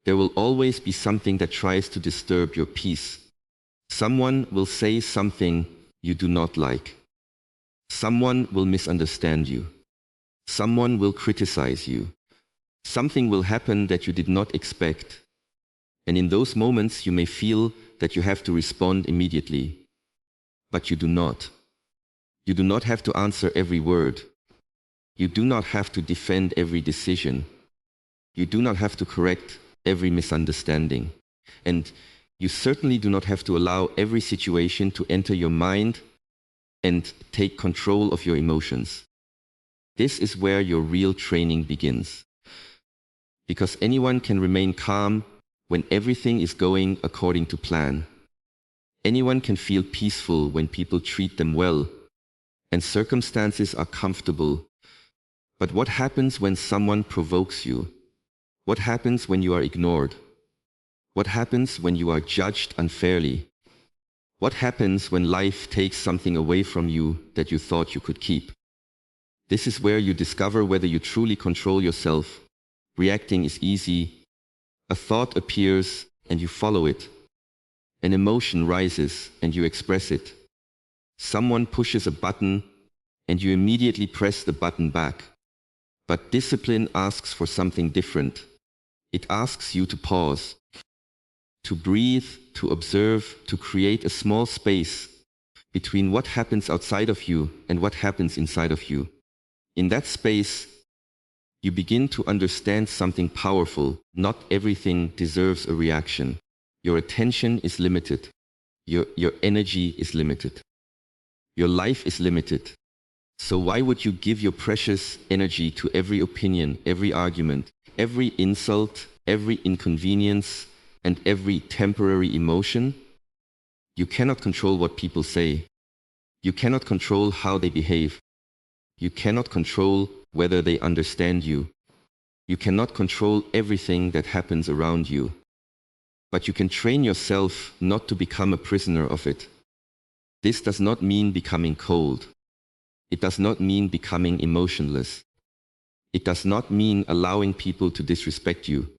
There will always be something that tries to disturb your peace. Someone will say something you do not like. Someone will misunderstand you. Someone will criticize you. Something will happen that you did not expect. And in those moments, you may feel that you have to respond immediately. But you do not. You do not have to answer every word. You do not have to defend every decision. You do not have to correct every misunderstanding. And you certainly do not have to allow every situation to enter your mind and take control of your emotions. This is where your real training begins. Because anyone can remain calm when everything is going according to plan. Anyone can feel peaceful when people treat them well, and circumstances are comfortable. But what happens when someone provokes you? What happens when you are ignored? What happens when you are judged unfairly? What happens when life takes something away from you that you thought you could keep? This is where you discover whether you truly control yourself. Reacting is easy. A thought appears and you follow it. An emotion rises and you express it. Someone pushes a button and you immediately press the button back. But discipline asks for something different. It asks you to pause, to breathe, to observe, to create a small space between what happens outside of you and what happens inside of you. In that space, you begin to understand something powerful. Not everything deserves a reaction. Your attention is limited. Your energy is limited. Your life is limited. So why would you give your precious energy to every opinion, every argument, every insult, every inconvenience, and every temporary emotion? You cannot control what people say. You cannot control how they behave. You cannot control whether they understand you. You cannot control everything that happens around you. But you can train yourself not to become a prisoner of it. This does not mean becoming cold. It does not mean becoming emotionless. It does not mean allowing people to disrespect you.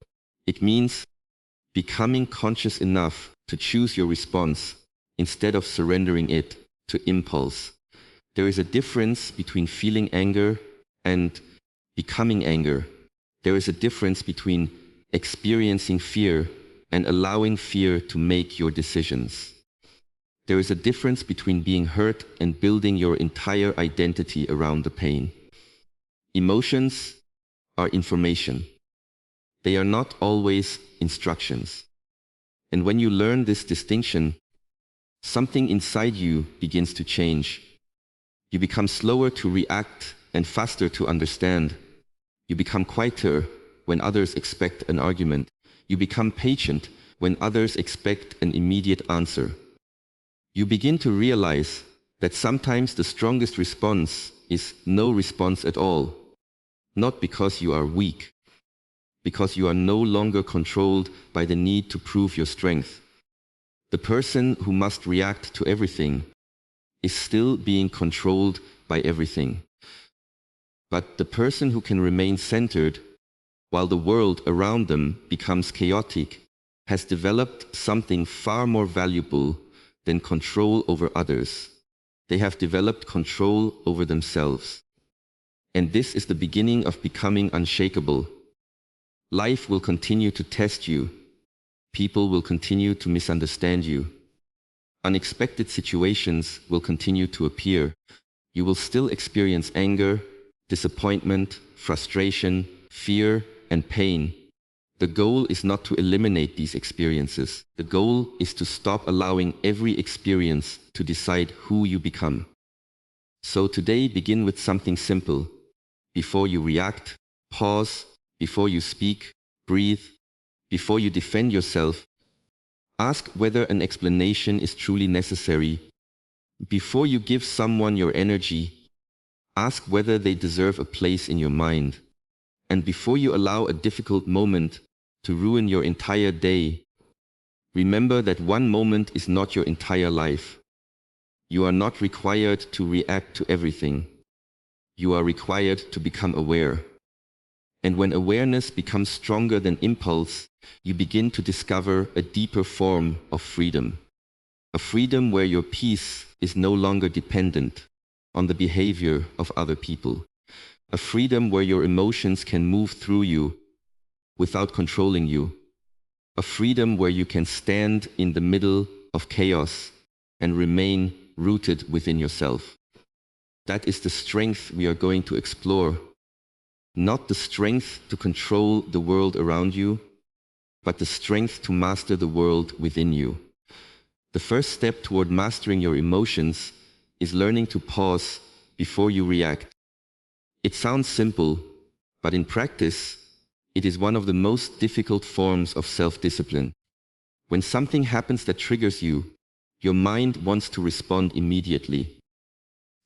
It means becoming conscious enough to choose your response instead of surrendering it to impulse. There is a difference between feeling anger and becoming anger. There is a difference between experiencing fear and allowing fear to make your decisions. There is a difference between being hurt and building your entire identity around the pain. Emotions are information. They are not always instructions. And when you learn this distinction, something inside you begins to change. You become slower to react and faster to understand. You become quieter when others expect an argument. You become patient when others expect an immediate answer. You begin to realize that sometimes the strongest response is no response at all. Not because you are weak, because you are no longer controlled by the need to prove your strength. The person who must react to everything is still being controlled by everything. But the person who can remain centered while the world around them becomes chaotic has developed something far more valuable than control over others. They have developed control over themselves. And this is the beginning of becoming unshakable. Life will continue to test you. People will continue to misunderstand you. Unexpected situations will continue to appear. You will still experience anger, disappointment, frustration, fear, and pain. The goal is not to eliminate these experiences. The goal is to stop allowing every experience to decide who you become. So today, begin with something simple. Before you react, pause. Before you speak, breathe. Before you defend yourself, ask whether an explanation is truly necessary. Before you give someone your energy, ask whether they deserve a place in your mind. And before you allow a difficult moment to ruin your entire day, remember that one moment is not your entire life. You are not required to react to everything. You are required to become aware. And when awareness becomes stronger than impulse, you begin to discover a deeper form of freedom. A freedom where your peace is no longer dependent on the behavior of other people. A freedom where your emotions can move through you without controlling you. A freedom where you can stand in the middle of chaos and remain rooted within yourself. That is the strength we are going to explore. Not the strength to control the world around you, but the strength to master the world within you. The first step toward mastering your emotions is learning to pause before you react. It sounds simple, but in practice, it is one of the most difficult forms of self-discipline. When something happens that triggers you, your mind wants to respond immediately.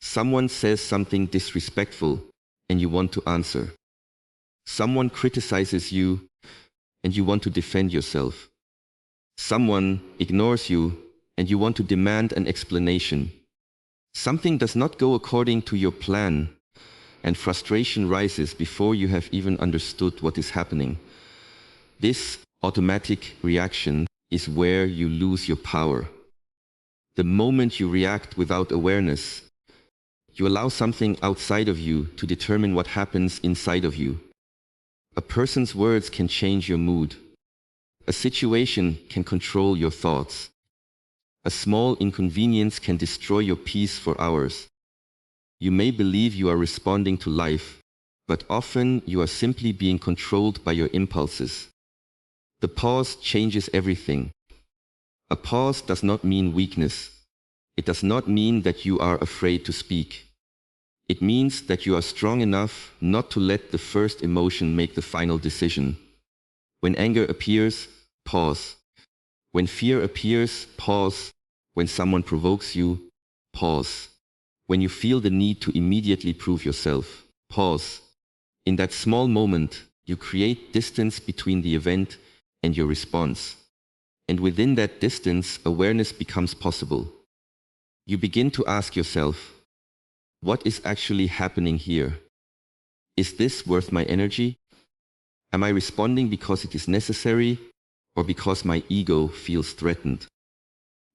Someone says something disrespectful, and you want to answer. Someone criticizes you, and you want to defend yourself. Someone ignores you, and you want to demand an explanation. Something does not go according to your plan, and frustration rises before you have even understood what is happening. This automatic reaction is where you lose your power. The moment you react without awareness, you allow something outside of you to determine what happens inside of you. A person's words can change your mood. A situation can control your thoughts. A small inconvenience can destroy your peace for hours. You may believe you are responding to life, but often you are simply being controlled by your impulses. The pause changes everything. A pause does not mean weakness. It does not mean that you are afraid to speak. It means that you are strong enough not to let the first emotion make the final decision. When anger appears, pause. When fear appears, pause. When someone provokes you, pause. When you feel the need to immediately prove yourself, pause. In that small moment, you create distance between the event and your response. And within that distance, awareness becomes possible. You begin to ask yourself, what is actually happening here? Is this worth my energy? Am I responding because it is necessary or because my ego feels threatened?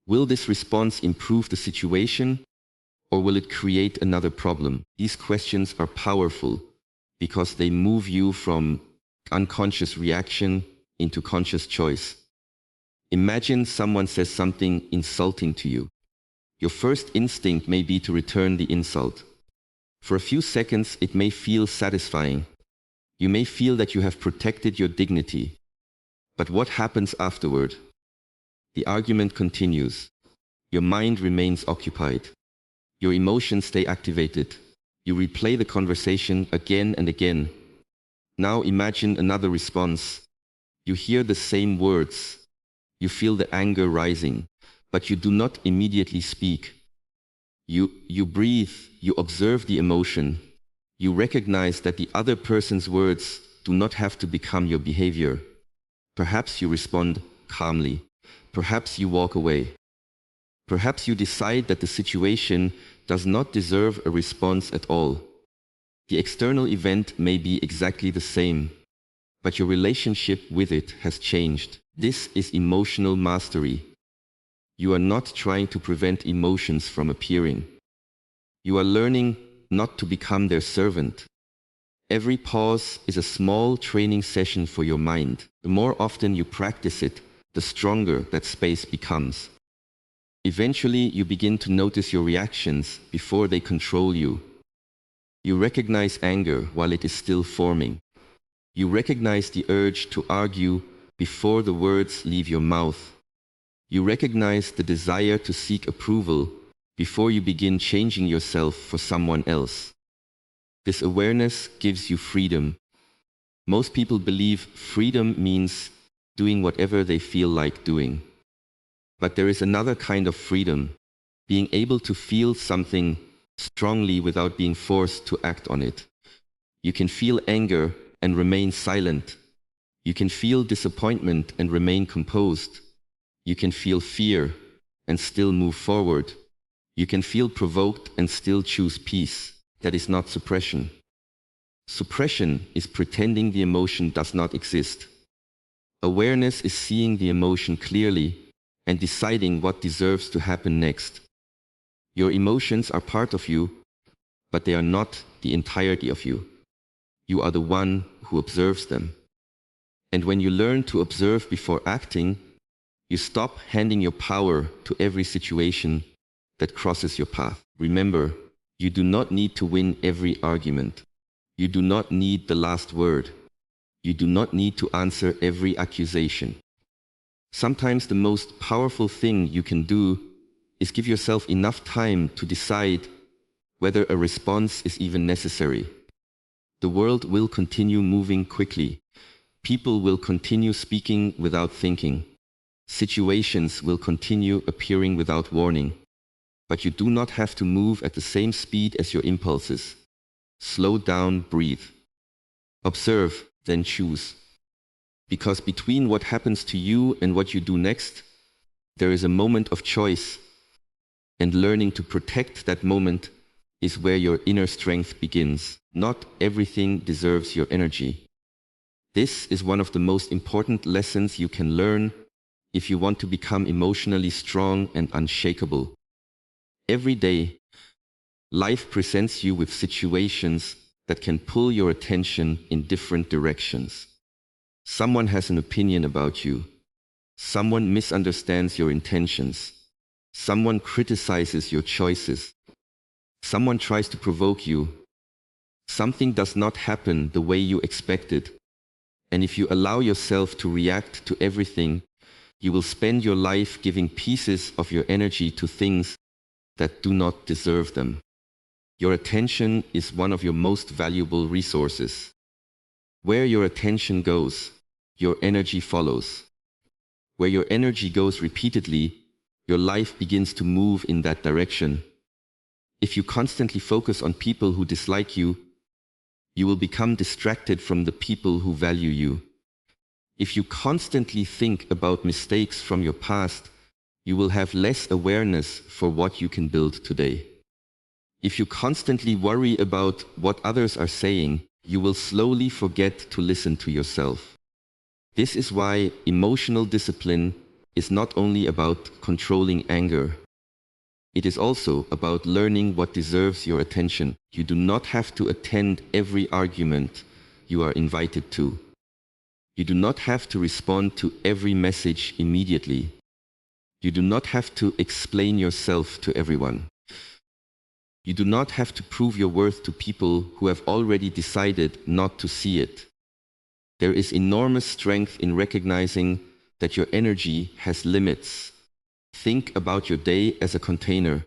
Will this response improve the situation or will it create another problem? These questions are powerful because they move you from unconscious reaction into conscious choice. Imagine someone says something insulting to you. Your first instinct may be to return the insult. For a few seconds, it may feel satisfying. You may feel that you have protected your dignity. But what happens afterward? The argument continues. Your mind remains occupied. Your emotions stay activated. You replay the conversation again and again. Now imagine another response. You hear the same words. You feel the anger rising, but you do not immediately speak. You breathe, you observe the emotion. You recognize that the other person's words do not have to become your behavior. Perhaps you respond calmly. Perhaps you walk away. Perhaps you decide that the situation does not deserve a response at all. The external event may be exactly the same, but your relationship with it has changed. This is emotional mastery. You are not trying to prevent emotions from appearing. You are learning not to become their servant. Every pause is a small training session for your mind. The more often you practice it, the stronger that space becomes. Eventually, you begin to notice your reactions before they control you. You recognize anger while it is still forming. You recognize the urge to argue before the words leave your mouth. You recognize the desire to seek approval before you begin changing yourself for someone else. This awareness gives you freedom. Most people believe freedom means doing whatever they feel like doing. But there is another kind of freedom, being able to feel something strongly without being forced to act on it. You can feel anger and remain silent. You can feel disappointment and remain composed. You can feel fear and still move forward. You can feel provoked and still choose peace. That is not suppression. Suppression is pretending the emotion does not exist. Awareness is seeing the emotion clearly and deciding what deserves to happen next. Your emotions are part of you, but they are not the entirety of you. You are the one who observes them. And when you learn to observe before acting, you stop handing your power to every situation that crosses your path. Remember, you do not need to win every argument. You do not need the last word. You do not need to answer every accusation. Sometimes the most powerful thing you can do is give yourself enough time to decide whether a response is even necessary. The world will continue moving quickly. People will continue speaking without thinking. Situations will continue appearing without warning. But you do not have to move at the same speed as your impulses. Slow down, breathe. Observe, then choose. Because between what happens to you and what you do next, there is a moment of choice, and learning to protect that moment is where your inner strength begins. Not everything deserves your energy. This is one of the most important lessons you can learn if you want to become emotionally strong and unshakable. Every day, life presents you with situations that can pull your attention in different directions. Someone has an opinion about you. Someone misunderstands your intentions. Someone criticizes your choices. Someone tries to provoke you. Something does not happen the way you expected. And if you allow yourself to react to everything, you will spend your life giving pieces of your energy to things that do not deserve them. Your attention is one of your most valuable resources. Where your attention goes, your energy follows. Where your energy goes repeatedly, your life begins to move in that direction. If you constantly focus on people who dislike you, you will become distracted from the people who value you. If you constantly think about mistakes from your past, you will have less awareness for what you can build today. If you constantly worry about what others are saying, you will slowly forget to listen to yourself. This is why emotional discipline is not only about controlling anger. It is also about learning what deserves your attention. You do not have to attend every argument you are invited to. You do not have to respond to every message immediately. You do not have to explain yourself to everyone. You do not have to prove your worth to people who have already decided not to see it. There is enormous strength in recognizing that your energy has limits. Think about your day as a container.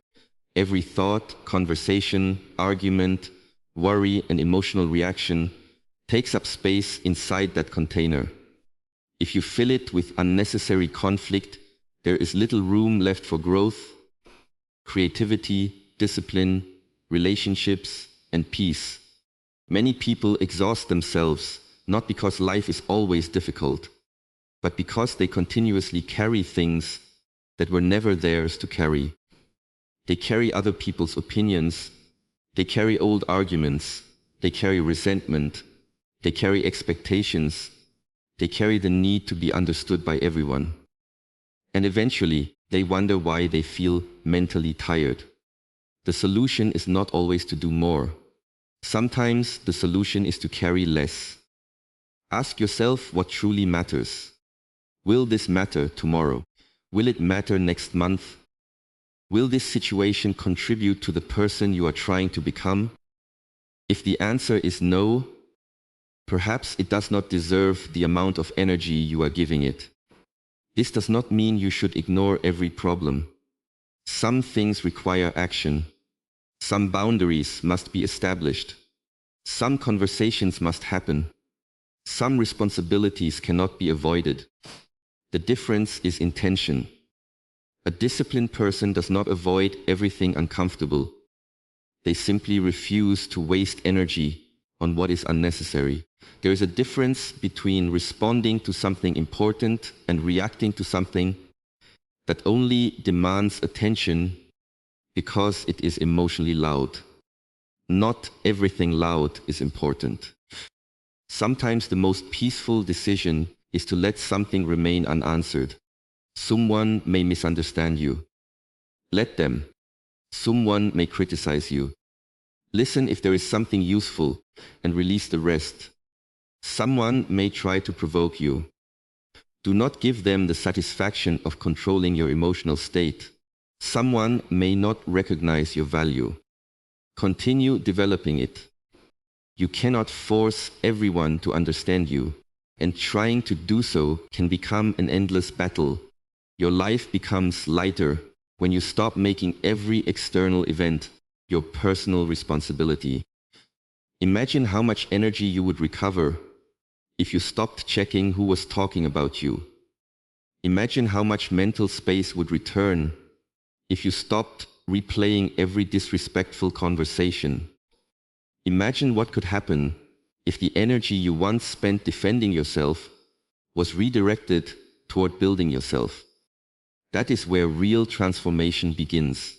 Every thought, conversation, argument, worry, and emotional reaction takes up space inside that container. If you fill it with unnecessary conflict, there is little room left for growth, creativity, discipline, relationships, and peace. Many people exhaust themselves, not because life is always difficult, but because they continuously carry things that were never theirs to carry. They carry other people's opinions, they carry old arguments, they carry resentment, they carry expectations, they carry the need to be understood by everyone. And eventually, they wonder why they feel mentally tired. The solution is not always to do more. Sometimes the solution is to carry less. Ask yourself what truly matters. Will this matter tomorrow? Will it matter next month? Will this situation contribute to the person you are trying to become? If the answer is no, perhaps it does not deserve the amount of energy you are giving it. This does not mean you should ignore every problem. Some things require action. Some boundaries must be established. Some conversations must happen. Some responsibilities cannot be avoided. The difference is intention. A disciplined person does not avoid everything uncomfortable. They simply refuse to waste energy on what is unnecessary. There is a difference between responding to something important and reacting to something that only demands attention because it is emotionally loud. Not everything loud is important. Sometimes the most peaceful decision is to let something remain unanswered. Someone may misunderstand you. Let them. Someone may criticize you. Listen if there is something useful and release the rest. Someone may try to provoke you. Do not give them the satisfaction of controlling your emotional state. Someone may not recognize your value. Continue developing it. You cannot force everyone to understand you, and trying to do so can become an endless battle. Your life becomes lighter when you stop making every external event your personal responsibility. Imagine how much energy you would recover if you stopped checking who was talking about you. Imagine how much mental space would return if you stopped replaying every disrespectful conversation. Imagine what could happen if the energy you once spent defending yourself was redirected toward building yourself. That is where real transformation begins.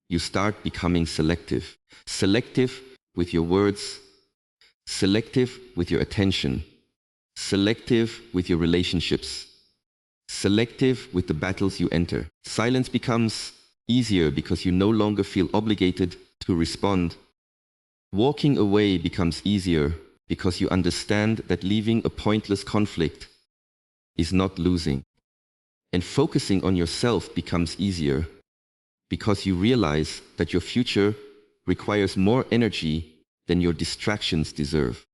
You start becoming selective. Selective with your words, selective with your attention, selective with your relationships, selective with the battles you enter. Silence becomes easier because you no longer feel obligated to respond. Walking away becomes easier because you understand that leaving a pointless conflict is not losing. And focusing on yourself becomes easier because you realize that your future requires more energy than your distractions deserve.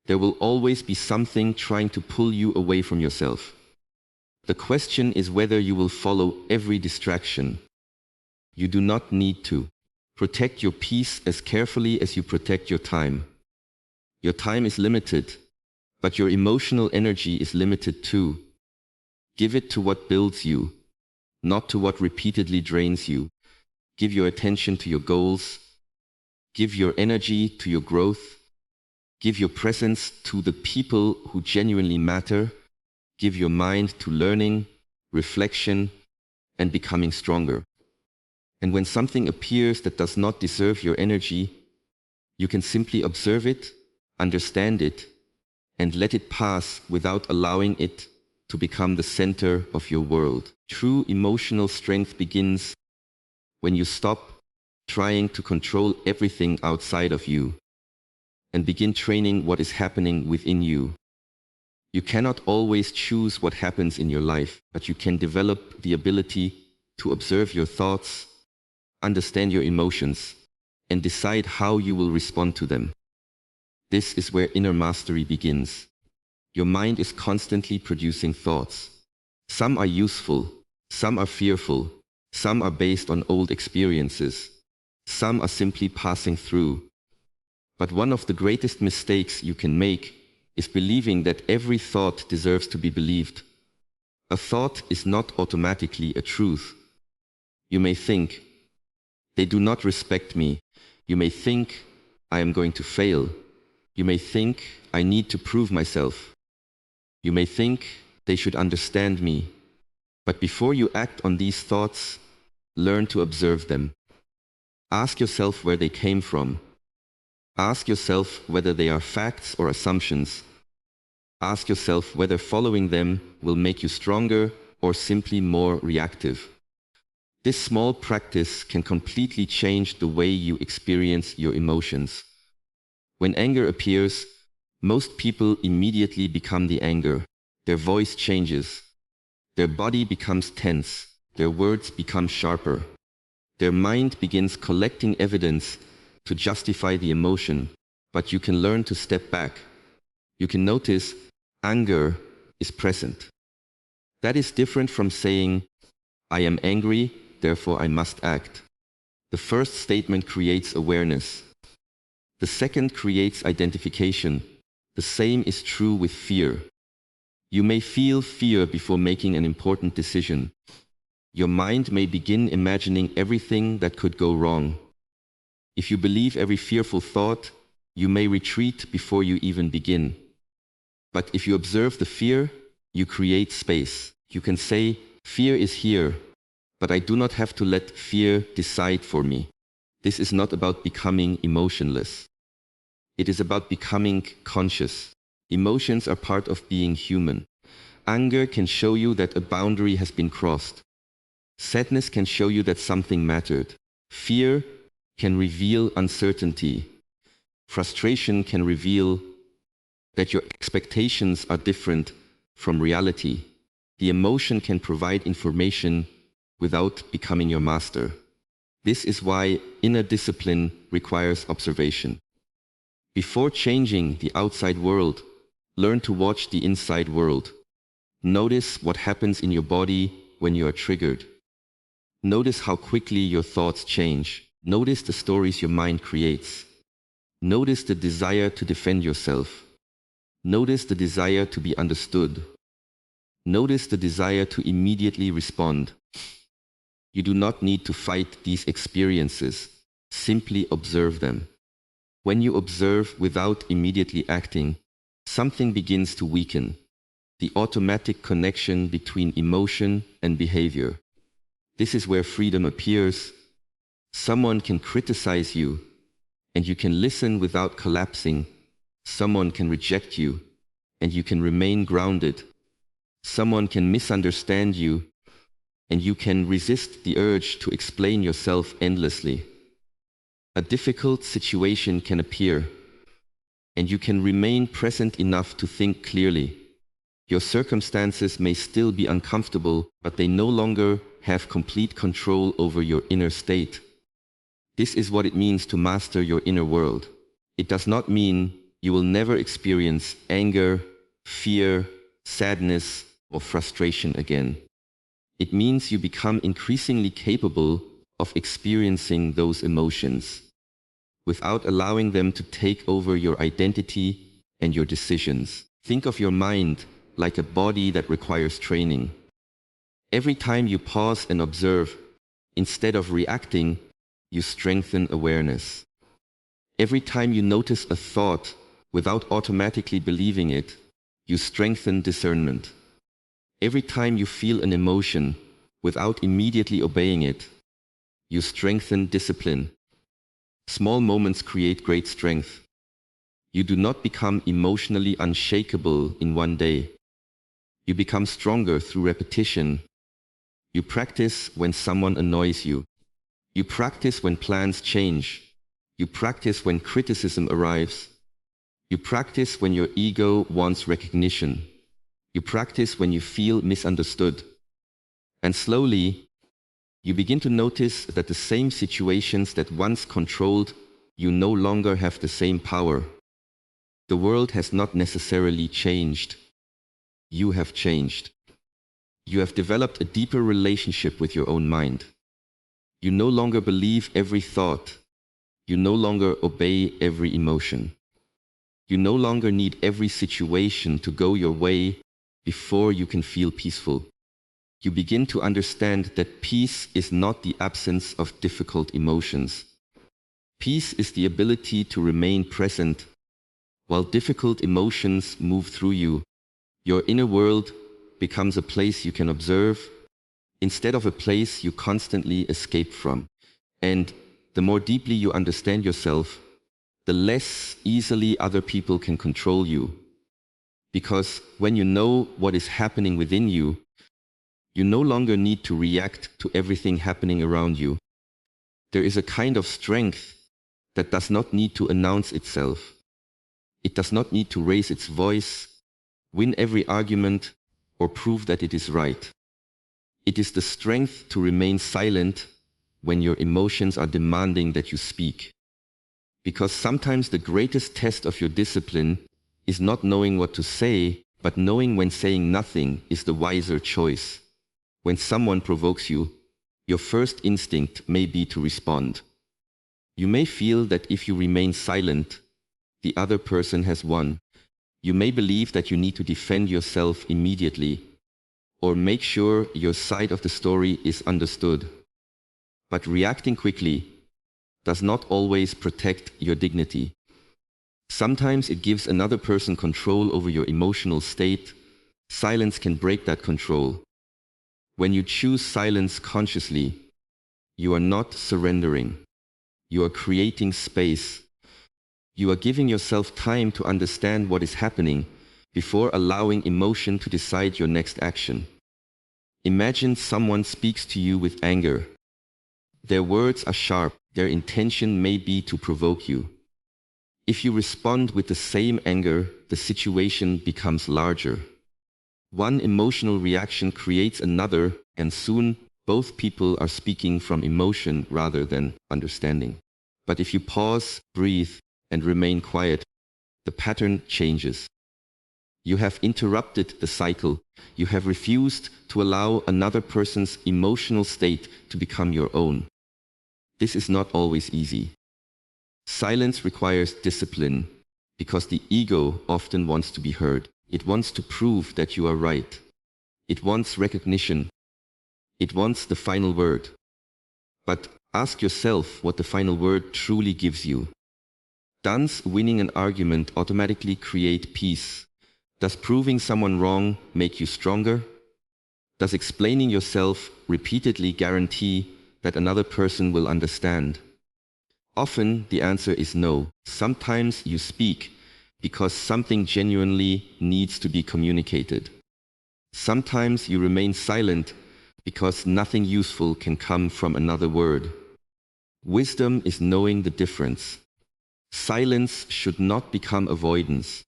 There will always be something trying to pull you away from yourself. The question is whether you will follow every distraction. You do not need to. Protect your peace as carefully as you protect your time. Your time is limited, but your emotional energy is limited too. Give it to what builds you, not to what repeatedly drains you. Give your attention to your goals. Give your energy to your growth. Give your presence to the people who genuinely matter. Give your mind to learning, reflection, and becoming stronger. And when something appears that does not deserve your energy, you can simply observe it, understand it, and let it pass without allowing it to become the center of your world. True emotional strength begins when you stop trying to control everything outside of you and begin training what is happening within you. You cannot always choose what happens in your life, but you can develop the ability to observe your thoughts, understand your emotions, and decide how you will respond to them. This is where inner mastery begins. Your mind is constantly producing thoughts. Some are useful, some are fearful, some are based on old experiences, some are simply passing through. But one of the greatest mistakes you can make is believing that every thought deserves to be believed. A thought is not automatically a truth. You may think, they do not respect me. You may think, I am going to fail. You may think, I need to prove myself. You may think, they should understand me. But before you act on these thoughts, learn to observe them. Ask yourself where they came from. Ask yourself whether they are facts or assumptions. Ask yourself whether following them will make you stronger or simply more reactive. This small practice can completely change the way you experience your emotions. When anger appears, most people immediately become the anger. Their voice changes. Their body becomes tense. Their words become sharper. Their mind begins collecting evidence to justify the emotion, but you can learn to step back. You can notice anger is present. That is different from saying, I am angry, therefore I must act. The first statement creates awareness. The second creates identification. The same is true with fear. You may feel fear before making an important decision. Your mind may begin imagining everything that could go wrong. If you believe every fearful thought, you may retreat before you even begin. But if you observe the fear, you create space. You can say, fear is here, but I do not have to let fear decide for me. This is not about becoming emotionless. It is about becoming conscious. Emotions are part of being human. Anger can show you that a boundary has been crossed. Sadness can show you that something mattered. Fear can reveal uncertainty. Frustration can reveal that your expectations are different from reality. The emotion can provide information without becoming your master. This is why inner discipline requires observation. Before changing the outside world, learn to watch the inside world. Notice what happens in your body when you are triggered. Notice how quickly your thoughts change. Notice the stories your mind creates. Notice the desire to defend yourself. Notice the desire to be understood. Notice the desire to immediately respond. You do not need to fight these experiences. Simply observe them. When you observe without immediately acting, something begins to weaken. The automatic connection between emotion and behavior. This is where freedom appears. Someone can criticize you, and you can listen without collapsing. Someone can reject you, and you can remain grounded. Someone can misunderstand you, and you can resist the urge to explain yourself endlessly. A difficult situation can appear, and you can remain present enough to think clearly. Your circumstances may still be uncomfortable, but they no longer have complete control over your inner state. This is what it means to master your inner world. It does not mean you will never experience anger, fear, sadness, or frustration again. It means you become increasingly capable of experiencing those emotions without allowing them to take over your identity and your decisions. Think of your mind like a body that requires training. Every time you pause and observe, instead of reacting, you strengthen awareness. Every time you notice a thought without automatically believing it, you strengthen discernment. Every time you feel an emotion without immediately obeying it, you strengthen discipline. Small moments create great strength. You do not become emotionally unshakable in one day. You become stronger through repetition. You practice when someone annoys you. You practice when plans change. You practice when criticism arrives. You practice when your ego wants recognition. You practice when you feel misunderstood. And slowly, you begin to notice that the same situations that once controlled you no longer have the same power. The world has not necessarily changed. You have changed. You have developed a deeper relationship with your own mind. You no longer believe every thought. You no longer obey every emotion. You no longer need every situation to go your way before you can feel peaceful. You begin to understand that peace is not the absence of difficult emotions. Peace is the ability to remain present while difficult emotions move through you. Your inner world becomes a place you can observe instead of a place you constantly escape from. And the more deeply you understand yourself, the less easily other people can control you. Because when you know what is happening within you, you no longer need to react to everything happening around you. There is a kind of strength that does not need to announce itself. It does not need to raise its voice, win every argument, or prove that it is right. It is the strength to remain silent when your emotions are demanding that you speak. Because sometimes the greatest test of your discipline is not knowing what to say, but knowing when saying nothing is the wiser choice. When someone provokes you, your first instinct may be to respond. You may feel that if you remain silent, the other person has won. You may believe that you need to defend yourself immediately, or make sure your side of the story is understood. But reacting quickly does not always protect your dignity. Sometimes it gives another person control over your emotional state. Silence can break that control. When you choose silence consciously, you are not surrendering. You are creating space. You are giving yourself time to understand what is happening before allowing emotion to decide your next action. Imagine someone speaks to you with anger. Their words are sharp. Their intention may be to provoke you. If you respond with the same anger, the situation becomes larger. One emotional reaction creates another, and soon both people are speaking from emotion rather than understanding. But if you pause, breathe, and remain quiet, the pattern changes. You have interrupted the cycle. You have refused to allow another person's emotional state to become your own. This is not always easy. Silence requires discipline because the ego often wants to be heard. It wants to prove that you are right. It wants recognition. It wants the final word. But ask yourself what the final word truly gives you. Does winning an argument automatically create peace? Does proving someone wrong make you stronger? Does explaining yourself repeatedly guarantee that another person will understand? Often the answer is no. Sometimes you speak because something genuinely needs to be communicated. Sometimes you remain silent because nothing useful can come from another word. Wisdom is knowing the difference. Silence should not become avoidance.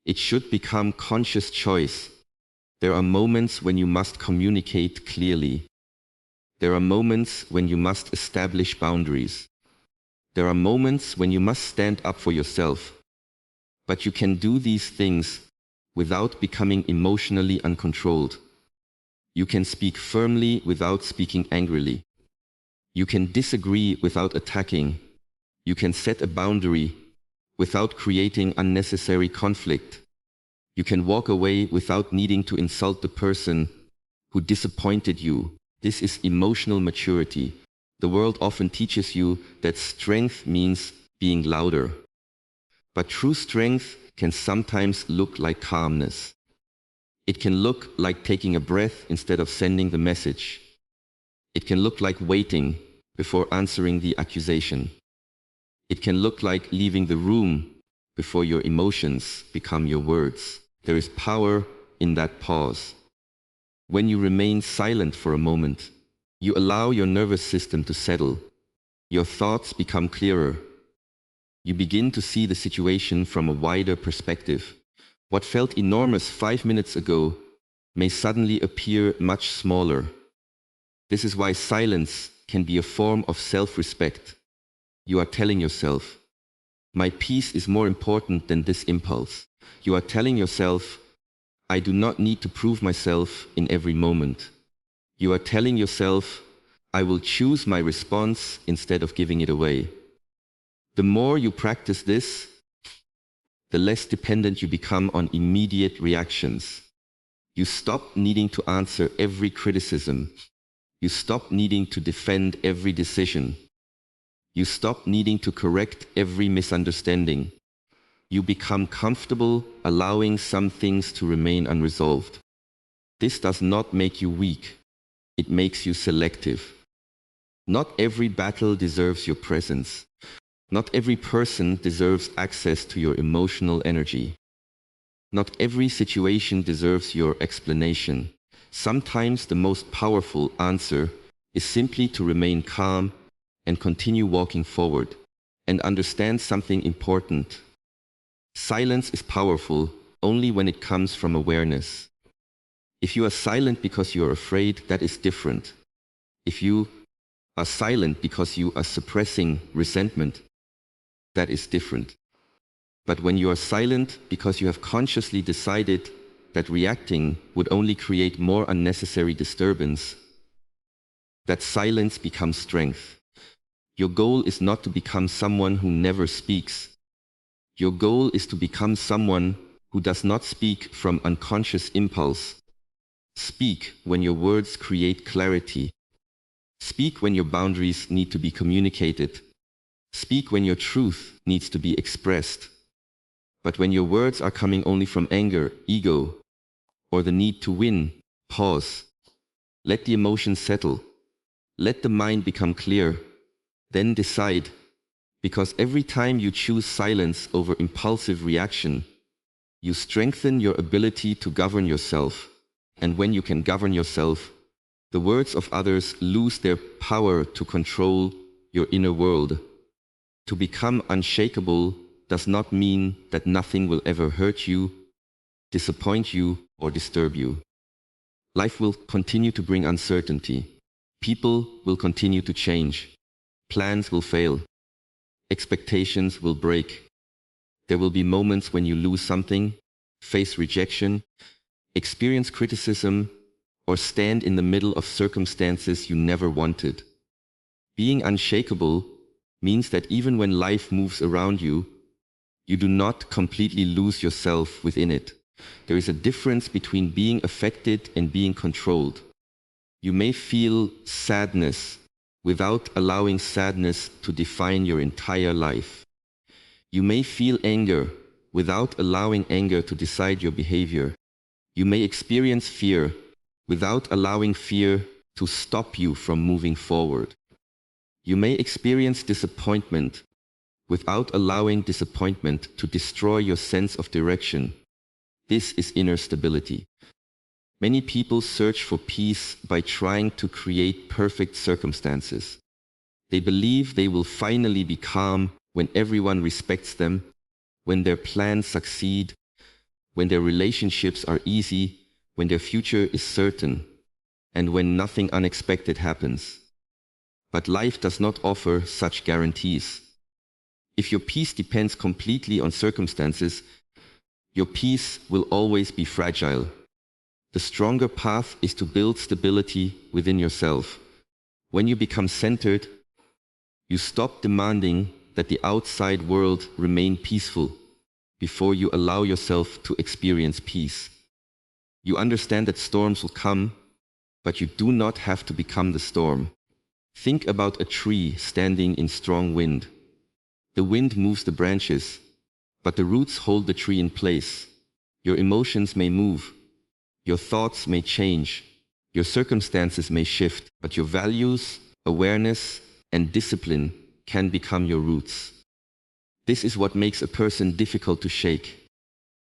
It should become conscious choice. There are moments when you must communicate clearly. There are moments when you must establish boundaries. There are moments when you must stand up for yourself. But you can do these things without becoming emotionally uncontrolled. You can speak firmly without speaking angrily. You can disagree without attacking. You can set a boundary without creating unnecessary conflict. You can walk away without needing to insult the person who disappointed you. This is emotional maturity. The world often teaches you that strength means being louder. But true strength can sometimes look like calmness. It can look like taking a breath instead of sending the message. It can look like waiting before answering the accusation. It can look like leaving the room before your emotions become your words. There is power in that pause. When you remain silent for a moment, you allow your nervous system to settle. Your thoughts become clearer. You begin to see the situation from a wider perspective. What felt enormous 5 minutes ago may suddenly appear much smaller. This is why silence can be a form of self-respect. You are telling yourself, my peace is more important than this impulse. You are telling yourself, I do not need to prove myself in every moment. You are telling yourself, I will choose my response instead of giving it away. The more you practice this, the less dependent you become on immediate reactions. You stop needing to answer every criticism. You stop needing to defend every decision. You stop needing to correct every misunderstanding. You become comfortable allowing some things to remain unresolved. This does not make you weak. It makes you selective. Not every battle deserves your presence. Not every person deserves access to your emotional energy. Not every situation deserves your explanation. Sometimes the most powerful answer is simply to remain calm and continue walking forward and understand something important. Silence is powerful only when it comes from awareness. If you are silent because you are afraid, that is different. If you are silent because you are suppressing resentment, that is different. But when you are silent because you have consciously decided that reacting would only create more unnecessary disturbance, that silence becomes strength. Your goal is not to become someone who never speaks. Your goal is to become someone who does not speak from unconscious impulse. Speak when your words create clarity. Speak when your boundaries need to be communicated. Speak when your truth needs to be expressed. But when your words are coming only from anger, ego, or the need to win, pause. Let the emotions settle. Let the mind become clear. Then decide, because every time you choose silence over impulsive reaction, you strengthen your ability to govern yourself. And when you can govern yourself, the words of others lose their power to control your inner world. To become unshakable does not mean that nothing will ever hurt you, disappoint you, or disturb you. Life will continue to bring uncertainty. People will continue to change. Plans will fail. Expectations will break. There will be moments when you lose something, face rejection, experience criticism, or stand in the middle of circumstances you never wanted. Being unshakable means that even when life moves around you, you do not completely lose yourself within it. There is a difference between being affected and being controlled. You may feel sadness without allowing sadness to define your entire life. You may feel anger without allowing anger to decide your behavior. You may experience fear without allowing fear to stop you from moving forward. You may experience disappointment without allowing disappointment to destroy your sense of direction. This is inner stability. Many people search for peace by trying to create perfect circumstances. They believe they will finally be calm when everyone respects them, when their plans succeed, when their relationships are easy, when their future is certain, and when nothing unexpected happens. But life does not offer such guarantees. If your peace depends completely on circumstances, your peace will always be fragile. The stronger path is to build stability within yourself. When you become centered, you stop demanding that the outside world remain peaceful before you allow yourself to experience peace. You understand that storms will come, but you do not have to become the storm. Think about a tree standing in strong wind. The wind moves the branches, but the roots hold the tree in place. Your emotions may move. Your thoughts may change. Your circumstances may shift, but your values, awareness, and discipline can become your roots. This is what makes a person difficult to shake.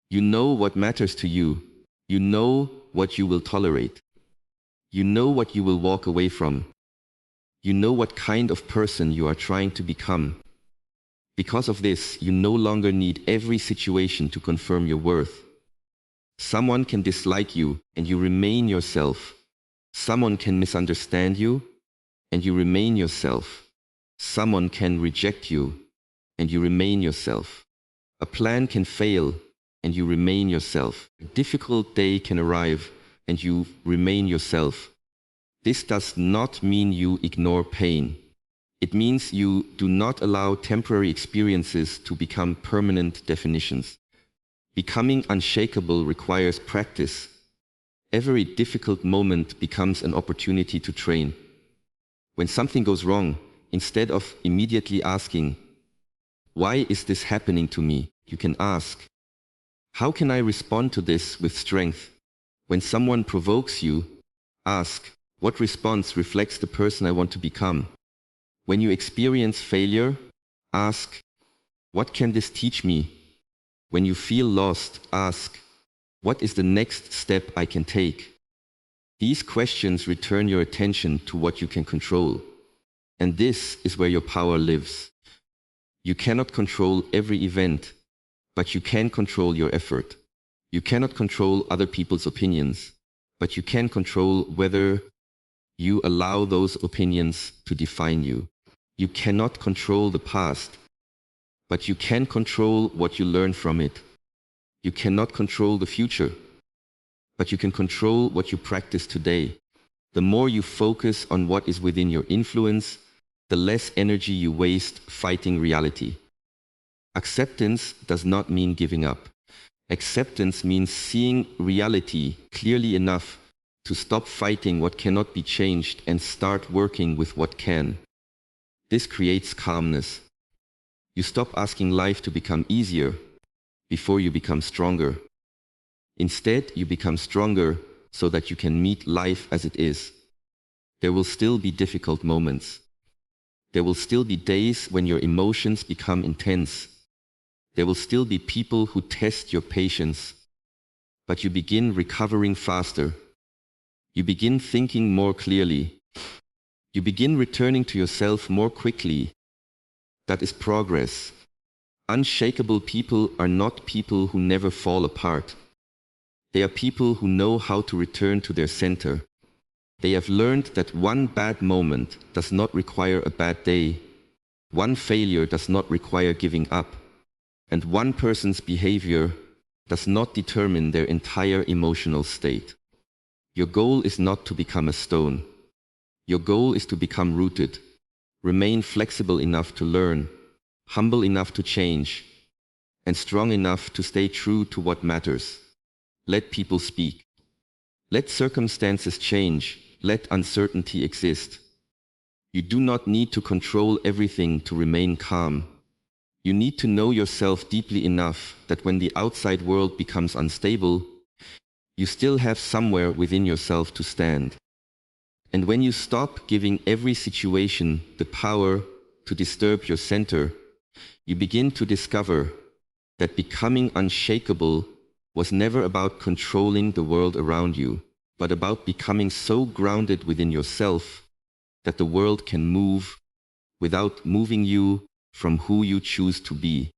You know what matters to you. You know what you will tolerate. You know what you will walk away from. You know what kind of person you are trying to become. Because of this, you no longer need every situation to confirm your worth. Someone can dislike you and you remain yourself. Someone can misunderstand you and you remain yourself. Someone can reject you and you remain yourself. A plan can fail and you remain yourself. A difficult day can arrive and you remain yourself. This does not mean you ignore pain. It means you do not allow temporary experiences to become permanent definitions. Becoming unshakable requires practice. Every difficult moment becomes an opportunity to train. When something goes wrong, instead of immediately asking, "Why is this happening to me?" you can ask, "How can I respond to this with strength?" When someone provokes you, ask, "What response reflects the person I want to become?" When you experience failure, ask, "What can this teach me?" When you feel lost, ask, "What is the next step I can take?" These questions return your attention to what you can control. And this is where your power lives. You cannot control every event, but you can control your effort. You cannot control other people's opinions, but you can control whether you allow those opinions to define you. You cannot control the past, but you can control what you learn from it. You cannot control the future, but you can control what you practice today. The more you focus on what is within your influence, the less energy you waste fighting reality. Acceptance does not mean giving up. Acceptance means seeing reality clearly enough to stop fighting what cannot be changed and start working with what can. This creates calmness. You stop asking life to become easier before you become stronger. Instead, you become stronger so that you can meet life as it is. There will still be difficult moments. There will still be days when your emotions become intense. There will still be people who test your patience. But you begin recovering faster. You begin thinking more clearly. You begin returning to yourself more quickly. That is progress. Unshakable people are not people who never fall apart. They are people who know how to return to their center. They have learned that one bad moment does not require a bad day. One failure does not require giving up. And one person's behavior does not determine their entire emotional state. Your goal is not to become a stone. Your goal is to become rooted. Remain flexible enough to learn, humble enough to change, and strong enough to stay true to what matters. Let people speak. Let circumstances change. Let uncertainty exist. You do not need to control everything to remain calm. You need to know yourself deeply enough that when the outside world becomes unstable, you still have somewhere within yourself to stand. And when you stop giving every situation the power to disturb your center, you begin to discover that becoming unshakable was never about controlling the world around you, but about becoming so grounded within yourself that the world can move without moving you from who you choose to be.